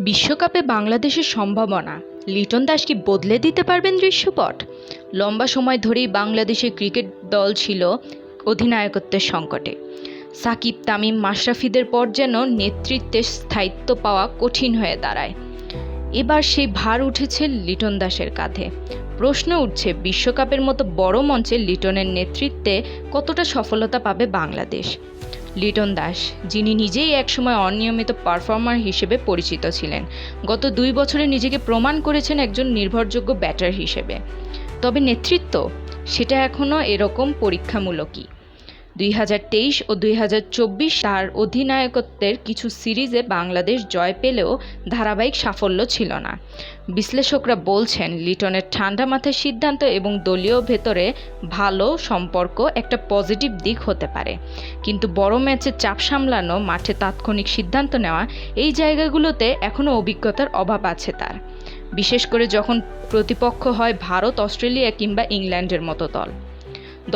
বিশ্বকাপে বাংলাদেশের সম্ভাবনা, লিটন দাস কি বদলে দিতে পারবেন দৃশ্যপট? লম্বা সময় ধরেই বাংলাদেশের ক্রিকেট দল ছিল অধিনায়কত্বের সংকটে। সাকিব, তামিম, মাশরাফিদের পর যেন নেতৃত্বের স্থায়িত্ব পাওয়া কঠিন হয়ে দাঁড়ায়। এবার সেই ভার উঠেছে লিটন দাসের কাঁধে। প্রশ্ন উঠছে, বিশ্বকাপের মতো বড় মঞ্চে লিটনের নেতৃত্বে কতটা সফলতা পাবে বাংলাদেশ? লিটন দাস, যিনি নিজেই একসময় অনিয়মিত পারফর্মার হিসেবে পরিচিত ছিলেন, গত 2 বছরে নিজেকে প্রমাণ করেছেন একজন নির্ভরযোগ্য ব্যাটার হিসেবে। তবে নেতৃত্ব, সেটা এখনও এরকম পরীক্ষামূলকই। 2023 ও 2024 তার অধিনায়কত্বের কিছু সিরিজে বাংলাদেশ জয় পেলেও ধারাবাহিক সাফল্য ছিল না। বিশ্লেষকরা বলছেন, লিটনের ঠান্ডা মাথার সিদ্ধান্ত এবং দলীয় ভেতরে ভালো সম্পর্ক একটা পজিটিভ দিক হতে পারে, কিন্তু বড় ম্যাচে চাপ সামলানো, মাঠে তাৎক্ষণিক সিদ্ধান্ত নেওয়া, এই জায়গাগুলোতে এখনও অভিজ্ঞতার অভাব আছে তার, বিশেষ করে যখন প্রতিপক্ষ হয় ভারত, অস্ট্রেলিয়া কিংবা ইংল্যান্ডের মতো দল।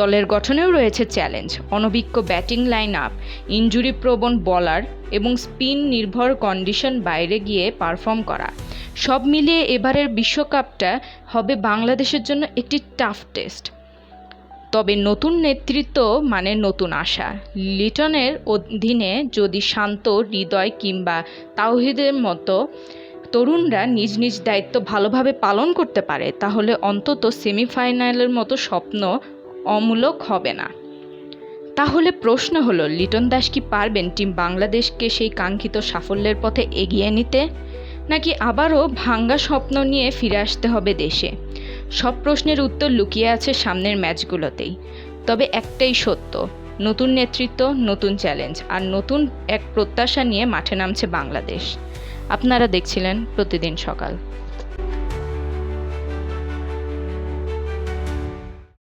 দলের গঠনেও রয়েছে চ্যালেঞ্জ, অনভিজ্ঞ ব্যাটিং লাইন আপ, ইনজুরি প্রবণ বোলার এবং স্পিন নির্ভর কন্ডিশন বাইরে গিয়ে পারফর্ম করা। সব মিলিয়ে এবারের বিশ্বকাপটা হবে বাংলাদেশের জন্য একটি টাফ টেস্ট। তবে নতুন নেতৃত্ব মানে নতুন আশা। লিটনের অধীনে যদি শান্ত, হৃদয় কিংবা তাওহিদের মতো তরুণরা নিজ নিজ দায়িত্ব ভালোভাবে পালন করতে পারে, তাহলে অন্তত সেমিফাইনালের মতো স্বপ্ন অমূলক হবে না। তাহলে প্রশ্ন হলো, লিটন দাস কি পারবেন টিম বাংলাদেশকে সেই কাঙ্ক্ষিত সাফল্যের পথে এগিয়ে নিতে, নাকি আবারও ভাঙ্গা স্বপ্ন নিয়ে ফিরে আসতে হবে দেশে? সব প্রশ্নের উত্তর লুকিয়ে আছে সামনের ম্যাচগুলোতেই। তবে একটাই সত্য, নতুন নেতৃত্ব, নতুন চ্যালেঞ্জ আর নতুন এক প্রত্যাশা নিয়ে মাঠে নামছে বাংলাদেশ। আপনারা দেখছিলেন প্রতিদিন সকাল।